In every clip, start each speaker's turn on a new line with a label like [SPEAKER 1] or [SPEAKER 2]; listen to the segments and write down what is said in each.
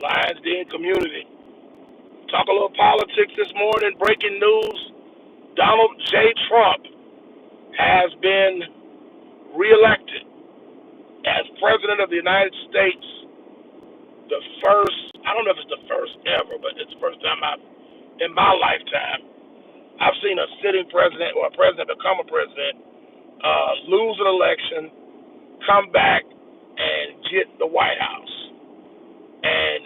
[SPEAKER 1] Lions Den community. Talk a little politics this morning. Breaking news: Donald J. Trump has been reelected as president of the United States. The first, I don't know if it's the first ever, but it's the first time in my lifetime, I've seen a sitting president or a president become a president, lose an election, come back, and get the White House. And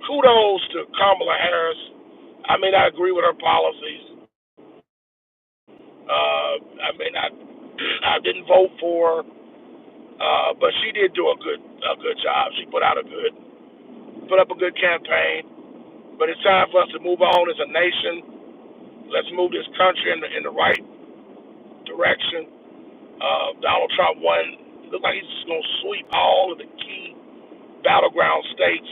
[SPEAKER 1] kudos to Kamala Harris. I may not agree with her policies. I didn't vote for her, but she did do a good job. She put up a good campaign. But it's time for us to move on as a nation. Let's move this country in the right direction. Donald Trump won. Looks like he's just going to sweep all of the key battleground states.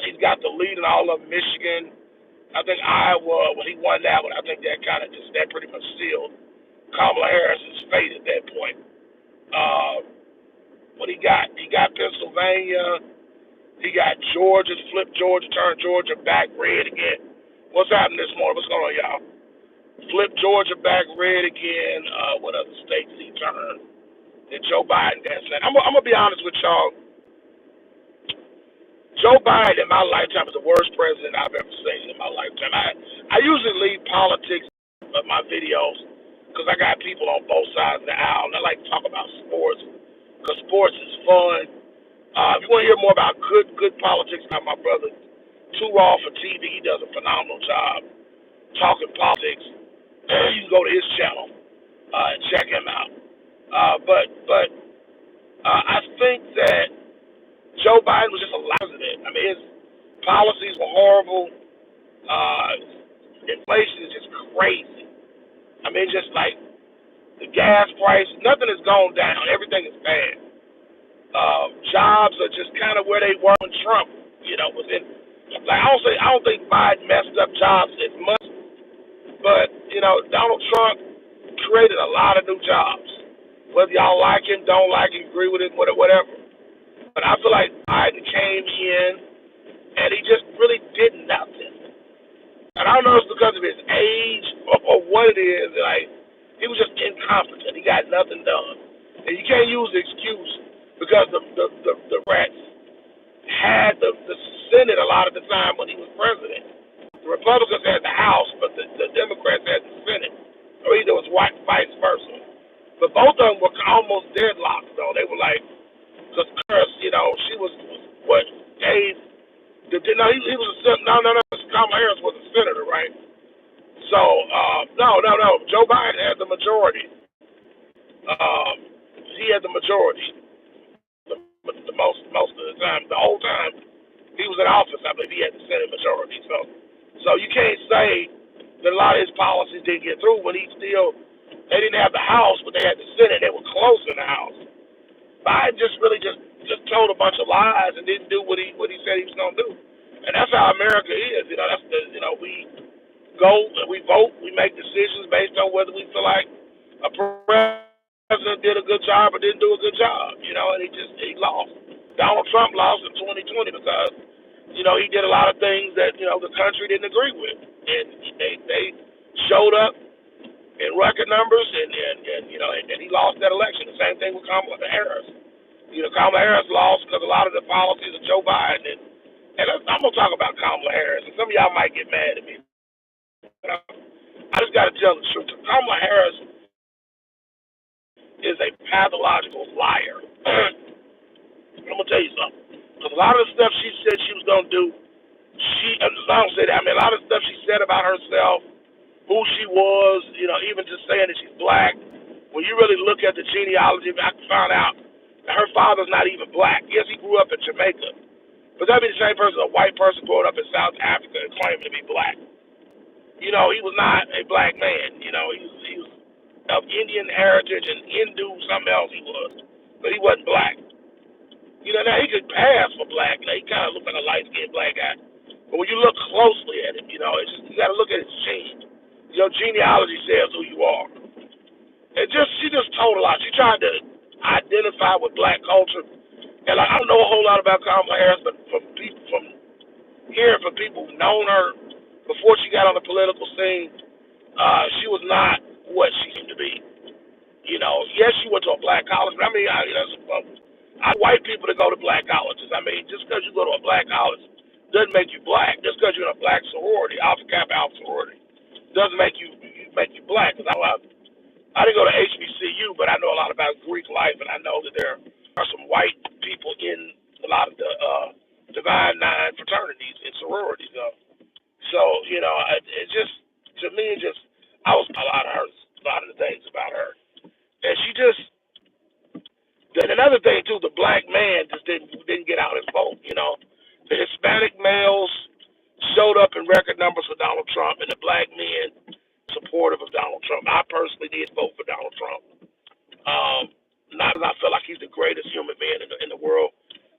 [SPEAKER 1] He's got the lead in all of Michigan. I think Iowa, when he won that one, I think that pretty much sealed Kamala Harris's fate at that point. What he got? He got Pennsylvania. He got Georgia, flipped Georgia, turned Georgia back red again. What's happening this morning? What's going on, y'all? Flipped Georgia back red again. What other states did he turn? That Joe Biden got sent. I'm going to be honest with y'all. Joe Biden in my lifetime is the worst president I've ever seen in my lifetime. I usually leave politics of my videos because I got people on both sides of the aisle, and I like to talk about sports because sports is fun. If you want to hear more about good politics, I have my brother Too Raw for TV. He does a phenomenal job talking politics. You can go to his channel and check him out. But I think that Joe Biden was just a president. I mean, his policies were horrible. Inflation is just crazy. I mean, just like the gas price, nothing has gone down. Everything is bad. Jobs are just kind of where they were when Trump, was in. Like I don't think Biden messed up jobs as much, but Donald Trump created a lot of new jobs. Whether y'all like him, don't like him, agree with him, whatever. But I feel like Biden came in and he just really did nothing. And I don't know if it's because of his age or what it is. Like he was just incompetent. He got nothing done, and you can't use the excuse because the rats had the Senate a lot of the time when he was president. The Republicans had the House, but the Democrats had the Senate, or either it was vice versa. But both of them were almost deadlocked, though. They were like, because she was what gave. He was a senator. No. Kamala Harris was a senator, right? So no. Joe Biden had the majority. He had the majority. The most of the time, the whole time he was in office, I believe he had the Senate majority. So you can't say that a lot of his policies didn't get through when they didn't have the House, but they had the Senate. They were close in the House. Biden just told a bunch of lies and didn't do what he said he was gonna do. And that's how America is. We go and we vote, we make decisions based on whether we feel like a president did a good job or didn't do a good job, and he lost. Donald Trump lost in 2020 because, he did a lot of things that, the country didn't agree with. And they showed up in record numbers and he lost that election. The same thing with Kamala Harris. Kamala Harris lost because a lot of the policies of Joe Biden and I'm gonna talk about Kamala Harris, and some of y'all might get mad at me. I just gotta tell the truth. Kamala Harris is a pathological liar. I'm gonna tell you something. Because a lot of the stuff she said she was gonna do, I don't say that. I mean, a lot of the stuff she said about herself, who she was, even just saying that she's black. When you really look at the genealogy, I found out that her father's not even black. Yes, he grew up in Jamaica, but that'd be the same person, a white person growing up in South Africa and claiming to be black. He was not a black man. He was of Indian heritage and Hindu, something else he was, but he wasn't black. Now he could pass for black. He kind of looked like a light-skinned black guy. But when you look closely at him, you got to look at his genes. Your genealogy says who you are. And she just told a lot. She tried to identify with black culture. And I don't know a whole lot about Kamala Harris, but from hearing from people who've known her before she got on the political scene, she was not what she seemed to be. Yes, she went to a black college, but I mean, I white people that go to black colleges. I mean, just because you go to a black college doesn't make you black. Just because you're in a black sorority, Alpha Kappa Alpha sorority, doesn't make you black. Because I didn't go to HBCU, but I know a lot about Greek life, and I know that there are some white people in a lot of the Divine Nine fraternities and sororities. So it just, to me, it just, I was a lot of the things about her, and she just. Then another thing too, the black man just didn't get out and vote. The Hispanic males showed up in record numbers for Donald Trump, and the black men supportive of Donald Trump. I personally did vote for Donald Trump. Not because I feel like he's the greatest human being in the world.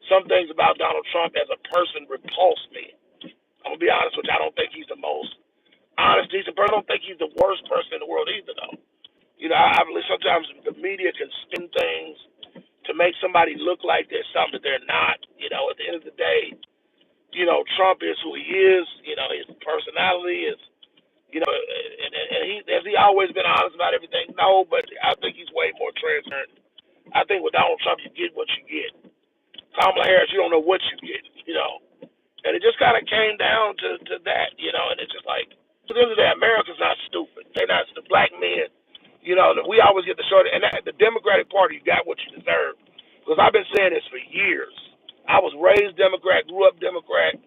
[SPEAKER 1] Some things about Donald Trump as a person repulse me. I'm gonna be honest with you. I don't think he's the most honest, decent person. I don't think he's the worst person in the world either, though. I believe sometimes the media can spin things to make somebody look like they're something that they're not. At the end of the day, Trump is who he is. His personality is, and he has he always been honest about everything? No, but I think he's way more transparent. I think with Donald Trump, you get what you get. Kamala Harris, you don't know what you get. And it just kind of came down to that, and it's just like, at the end of the day, America's not stupid. They're not the black men. We always get the short, and the Democratic Party, you got what you deserve. Because I've been saying this for years. I was raised Democrat, grew up Democrat.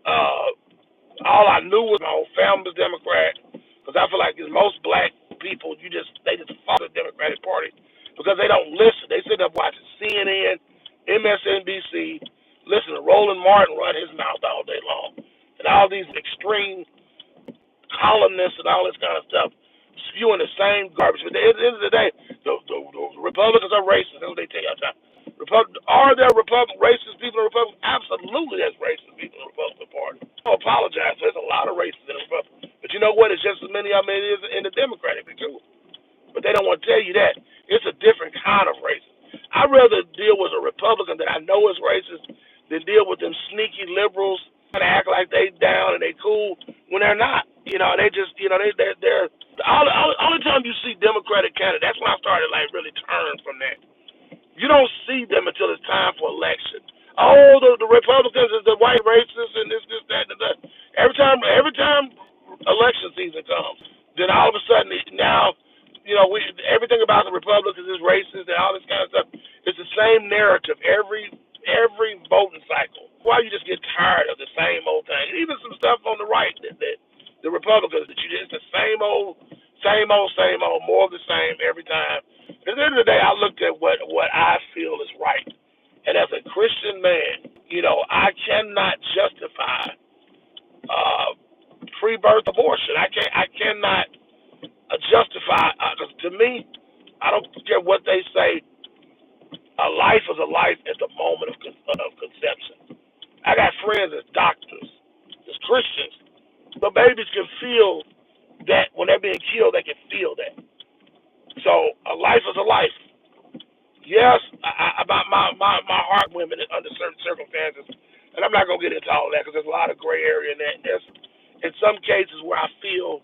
[SPEAKER 1] All I knew was my whole family was Democrat. Because I feel like most black people, they just follow the Democratic Party because they don't listen. They sit up watching CNN, MSNBC, listen to Roland Martin run his mouth all day long, and all these extreme columnists and all this kind of stuff spewing the same garbage. But at the end of the day, the Republicans are racist. That's what they tell you all the time. Are there racist people in the Republican? Absolutely, there's racist people in the Republican Party. I apologize. There's a lot of racists in the Republican. But you know what? It's just as many of them as it is in the Democratic too. But they don't want to tell you that. It's a different kind of racist. I'd rather deal with a Republican that I know is racist than deal with them sneaky liberals trying to act like they down and they cool when they're not. They just, they're the only time you see Democratic candidates. That's when I started really turn from that. You don't see them until it's time for election. Oh, the Republicans is the white racists and this, that, and that. Every time election season comes, then all of a sudden now, everything about the Republicans is racist and all this kind of stuff. It's the same narrative every voting cycle. Why you just get tired of the same old thing? Even some stuff on the right that the Republicans it's the same old, more of the same every time. At the end of the day, I looked at what I feel is right. And as a Christian man, I cannot justify pre-birth abortion. I cannot justify, because to me, I don't care what they say, a life is a life at the moment of conception. I got friends as doctors, as Christians. The babies can feel that when they're being killed, they can feel that. So a life is a life. Yes, about my heart women under certain circumstances, and I'm not gonna get into all of that because there's a lot of gray area in that. And there's in some cases where I feel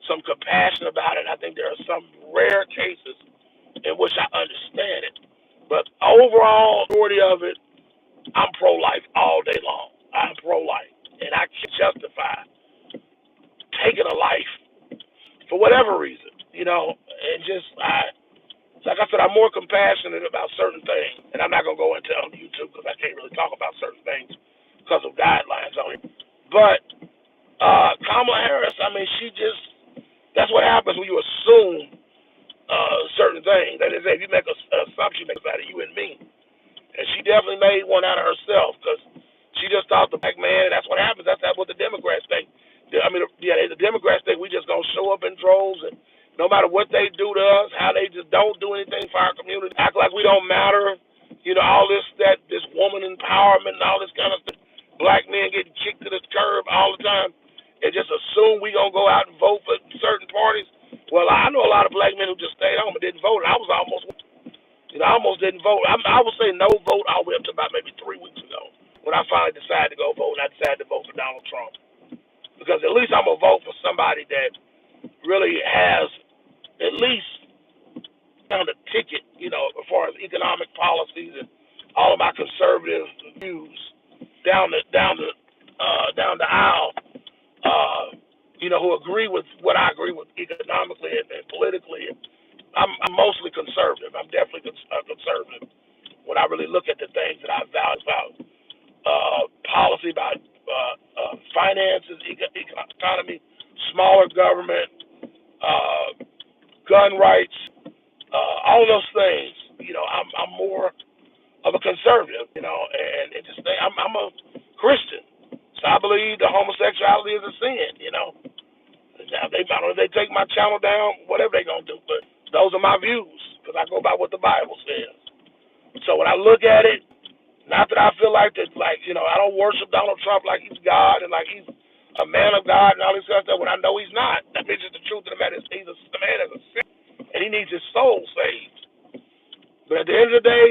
[SPEAKER 1] some compassion about it. I think there are some rare cases in which I understand it. But overall, majority of it, I'm pro-life all day long. I'm pro-life, and I can justify taking a life for whatever reason, and just like I said, I'm more compassionate about certain things, and I'm not gonna go into on YouTube because I can't really talk about certain things because of guidelines on it. But Kamala Harris, I mean, that's what happens when you assume certain things. That is, if you make an assumption out of you and me, and she definitely made one out of herself because she just thought the black man. That's what happens. That's what the Democrats think. I mean, the Democrats think we just gonna show up in droves, and no matter what they do to us, how they just don't do anything for our community, act like we don't matter. All this woman empowerment and all this kind of stuff. Black men getting kicked to the curb all the time, and just assume we gonna go out and vote for certain parties. Well, I know a lot of black men who just stayed home and didn't vote. I was almost, I almost didn't vote. I would say no vote all the way up to about maybe 3 weeks ago when I finally decided to go vote, and I decided to vote for conservative views down the aisle, who agree with what I agree with economically and politically. I'm mostly conservative. I'm definitely conservative when I really look at the things that I value about policy, about finances, economy, smaller government, gun rights, all those things. I'm more of a conservative, and it just I'm a Christian, so I believe the homosexuality is a sin. Now I don't know if they take my channel down, whatever they gonna do, but those are my views because I go by what the Bible says. So when I look at it, not that I feel like that, I don't worship Donald Trump like he's God and like he's a man of God and all this kind of stuff. When I know he's not, that means just the truth of the matter is the man is a sinner and he needs his soul saved. But at the end of the day,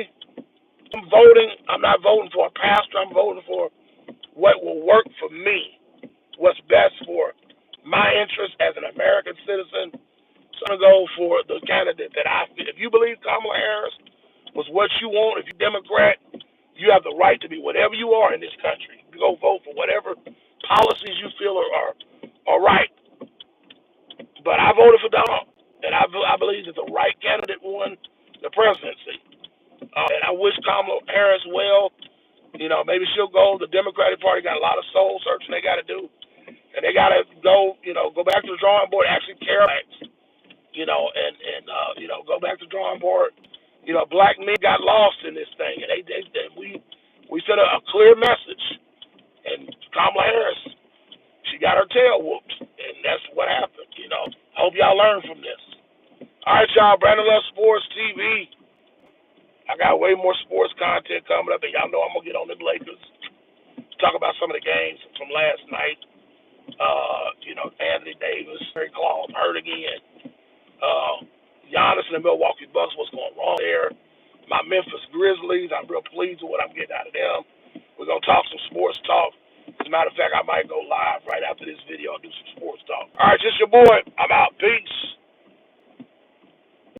[SPEAKER 1] I'm voting. I'm not voting for a pastor. I'm voting for what will work for me, what's best for my interest as an American citizen. So I'm going to go for the candidate that I feel. If you believe Kamala Harris was what you want, if you're Democrat, you have the right to be whatever you are in this country. You go vote for whatever policies you feel are right. But I voted for Donald, and I believe that the right candidate won the presidency. And I wish Kamala Harris well. Maybe she'll go. The Democratic Party got a lot of soul searching they got to do. And they got to go back to the drawing board, actually care about, go back to the drawing board. Black men got lost in this thing, and we sent a clear message. And Kamala Harris, she got her tail whooped, and that's what happened. I hope y'all learn from this. All right, y'all. Brandon Love Sports TV. I got way more sports content coming up, and y'all know I'm gonna get on the Lakers. Talk about some of the games from last night. Anthony Davis, Terry Claus hurt again. Giannis and the Milwaukee Bucks, what's going wrong there? My Memphis Grizzlies, I'm real pleased with what I'm getting out of them. We're going to talk some sports talk. As a matter of fact, I might go live right after this video and do some sports talk. All right, just your boy.